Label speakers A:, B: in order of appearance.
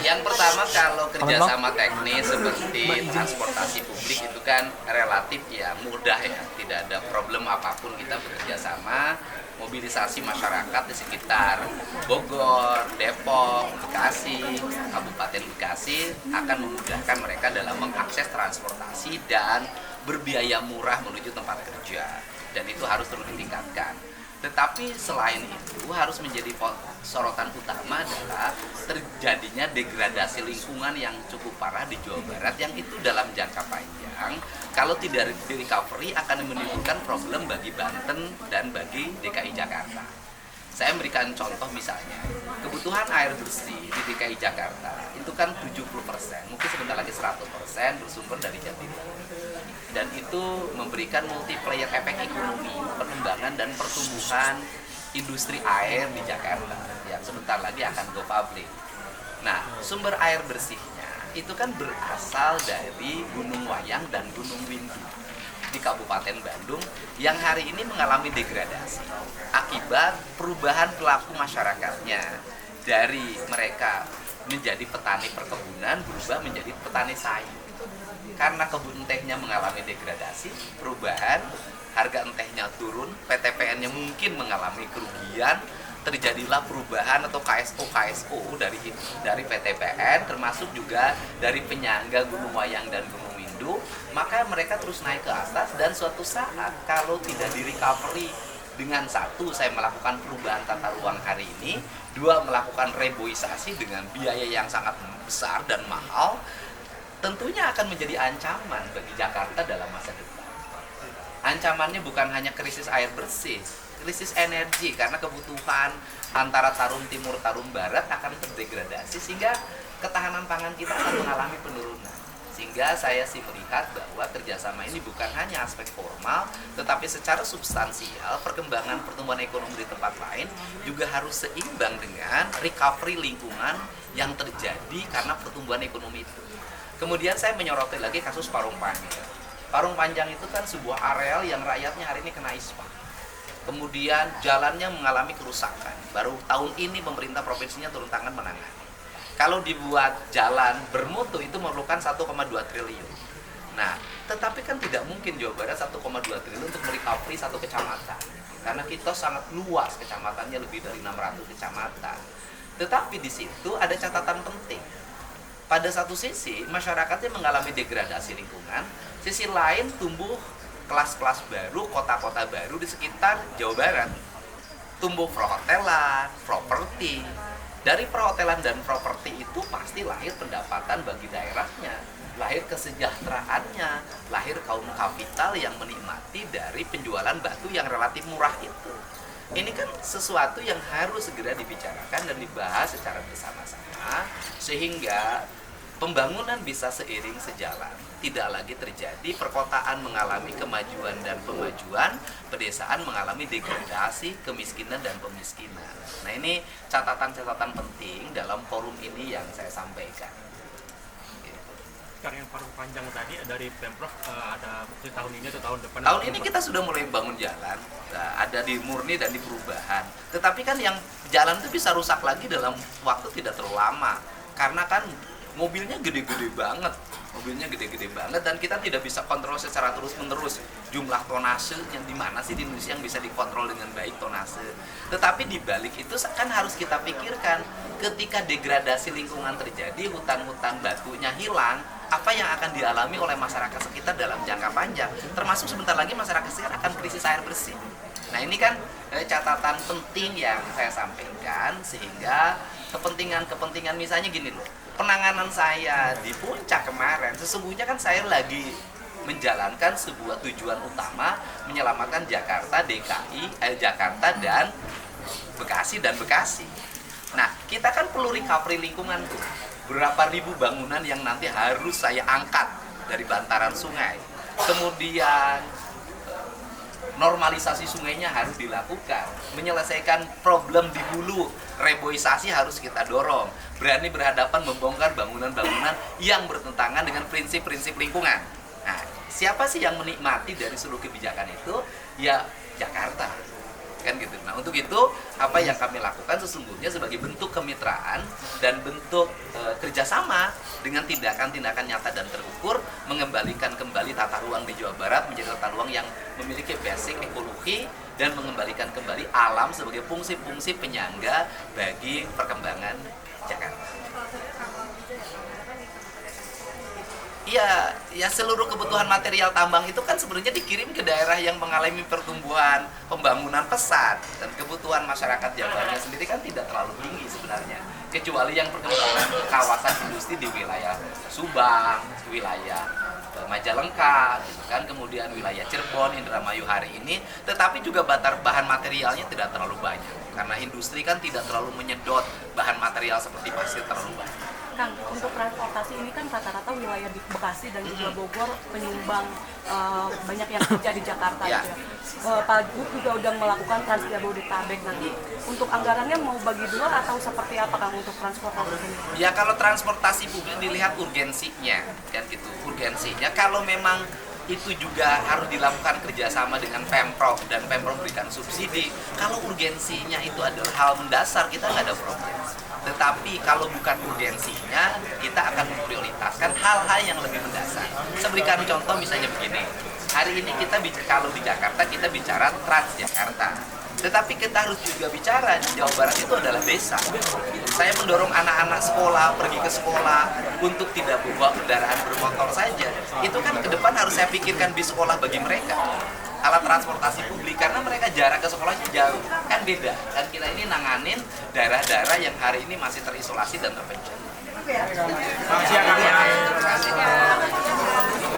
A: Yang pertama, kalau kerjasama teknis seperti transportasi publik itu kan relatif ya mudah ya, tidak ada problem apapun kita bekerja sama. Mobilisasi masyarakat di sekitar Bogor, Depok, Bekasi, Kabupaten Bekasi akan memudahkan mereka dalam mengakses transportasi dan berbiaya murah menuju tempat kerja, dan itu harus terus ditingkatkan. Tetapi selain itu harus menjadi sorotan utama adalah terjadinya degradasi lingkungan yang cukup parah di Jawa Barat, yang itu dalam jangka panjang kalau tidak di recovery akan menimbulkan problem bagi Banten dan bagi DKI Jakarta. Saya memberikan contoh misalnya, kebutuhan air bersih di DKI Jakarta itu kan 70%, mungkin sebentar lagi 100% bersumber dari Jatimur. Dan itu memberikan multiplier efek ekonomi, pengembangan dan pertumbuhan industri air di Jakarta yang sebentar lagi akan go public. Nah, sumber air bersihnya itu kan berasal dari Gunung Wayang dan Gunung Windu di Kabupaten Bandung yang hari ini mengalami degradasi akibat perubahan perilaku masyarakatnya dari mereka menjadi petani perkebunan berubah menjadi petani sayur. Karena kebun tehnya mengalami degradasi, perubahan, harga entehnya turun, PTPN-nya mungkin mengalami kerugian, terjadilah perubahan atau KSO dari PTPN, termasuk juga dari penyangga Gunung Wayang dan Gunung Windu, maka mereka terus naik ke atas, dan suatu saat kalau tidak di recovery dengan satu, saya melakukan perubahan tata ruang hari ini, dua, melakukan reboisasi dengan biaya yang sangat besar dan mahal, tentunya akan menjadi ancaman bagi Jakarta dalam masa depan. Ancamannya bukan hanya krisis air bersih, krisis energi, karena kebutuhan antara Tarum Timur, Tarum Barat akan terdegradasi, sehingga ketahanan pangan kita akan mengalami penurunan. Sehingga saya sih melihat bahwa kerjasama ini bukan hanya aspek formal, tetapi secara substansial perkembangan pertumbuhan ekonomi di tempat lain juga harus seimbang dengan recovery lingkungan yang terjadi karena pertumbuhan ekonomi itu. Kemudian saya menyoroti lagi kasus Parung Panjang. Parung Panjang itu kan sebuah areal yang rakyatnya hari ini kena ispa. Kemudian jalannya mengalami kerusakan. Baru tahun ini pemerintah provinsinya turun tangan menangani. Kalau dibuat jalan bermutu itu memerlukan 1,2 triliun. Nah, tetapi kan tidak mungkin Jawa Barat 1,2 triliun untuk merecovery satu kecamatan. Karena kita sangat luas, kecamatannya lebih dari 600 kecamatan. Tetapi di situ ada catatan penting. Pada satu sisi, masyarakatnya mengalami degradasi lingkungan, sisi lain tumbuh kelas-kelas baru, kota-kota baru di sekitar Jawa Barat. Tumbuh perhotelan, properti. Dari perhotelan dan properti itu pasti lahir pendapatan bagi daerahnya, lahir kesejahteraannya, lahir kaum kapital yang menikmati dari penjualan batu yang relatif murah itu. Ini kan sesuatu yang harus segera dibicarakan dan dibahas secara bersama-sama, sehingga pembangunan bisa seiring sejalan. Tidak lagi terjadi perkotaan mengalami kemajuan dan pemajuan, pedesaan mengalami degradasi, kemiskinan dan pemiskinan. Nah, ini catatan-catatan penting dalam forum ini yang saya sampaikan.
B: Yang Parung Panjang tadi dari Pemprov ada bukti tahun ini atau tahun depan?
A: Tahun ini kita sudah mulai bangun jalan, ada di murni dan di perubahan. Tetapi kan yang jalan itu bisa rusak lagi dalam waktu tidak terlalu lama, karena kan mobilnya gede-gede banget, dan kita tidak bisa kontrol secara terus-menerus jumlah tonase yang di mana sih di Indonesia yang bisa dikontrol dengan baik tonase. Tetapi di balik itu kan harus kita pikirkan, ketika degradasi lingkungan terjadi, hutan-hutan batunya hilang, apa yang akan dialami oleh masyarakat sekitar dalam jangka panjang, termasuk sebentar lagi masyarakat sekitar akan krisis air bersih. Nah, ini kan catatan penting yang saya sampaikan, sehingga kepentingan misalnya gini loh, penanganan saya di Puncak kemarin, sesungguhnya kan saya lagi menjalankan sebuah tujuan utama, menyelamatkan Jakarta, Jakarta dan Bekasi. Nah, kita kan perlu recovery lingkungan tuh. Berapa ribu bangunan yang nanti harus saya angkat dari bantaran sungai. Kemudian normalisasi sungainya harus dilakukan, menyelesaikan problem di hulu, reboisasi harus kita dorong, berani berhadapan membongkar bangunan-bangunan yang bertentangan dengan prinsip-prinsip lingkungan. Nah, siapa sih yang menikmati dari seluruh kebijakan itu? Ya, Jakarta. untuk itu apa yang kami lakukan sesungguhnya sebagai bentuk kemitraan dan bentuk kerjasama dengan tindakan-tindakan nyata dan terukur, mengembalikan kembali tata ruang di Jawa Barat menjadi tata ruang yang memiliki basic ekologi dan mengembalikan kembali alam sebagai fungsi-fungsi penyangga bagi perkembangan Jakarta. Iya, ya seluruh kebutuhan material tambang itu kan sebenarnya dikirim ke daerah yang mengalami pertumbuhan pembangunan pesat, dan kebutuhan masyarakat Jabarnya sendiri kan tidak terlalu tinggi sebenarnya, kecuali yang perkembangan kawasan industri di wilayah Subang, wilayah Majalengka, gitu kan, kemudian wilayah Cirebon, Indramayu hari ini, tetapi juga bahan materialnya tidak terlalu banyak karena industri kan tidak terlalu menyedot bahan material seperti pasir terlalu banyak.
C: Kang, untuk transportasi ini kan rata-rata wilayah di Bekasi dan juga Bogor penyumbang banyak yang kerja di Jakarta
A: Ya.
C: Pak Gub juga udah melakukan Trans Jabodetabek. Nanti untuk anggarannya mau bagi dua atau seperti apa Kang untuk transportasi ini?
A: Ya kalau transportasi publik dilihat urgensinya, kan gitu. Urgensinya kalau memang itu juga harus dilakukan kerjasama dengan Pemprov dan Pemprov berikan subsidi. Kalau urgensinya itu adalah hal mendasar, kita nggak ada problem. Tetapi kalau bukan urgensinya, kita akan memprioritaskan hal-hal yang lebih mendasar. Saya berikan contoh misalnya begini. Hari ini kita kalau di Jakarta kita bicara Transjakarta. Tetapi kita harus juga bicara di Jawa Barat itu adalah desa. Saya mendorong anak-anak sekolah pergi ke sekolah untuk tidak bawa kendaraan bermotor saja. Itu kan ke depan harus saya pikirkan bis sekolah bagi mereka. Alat transportasi publik karena mereka jarak ke sekolahnya jauh, kan beda. Dan kita ini nanganin daerah-daerah yang hari ini masih terisolasi dan terpencil.
D: Terima kasih.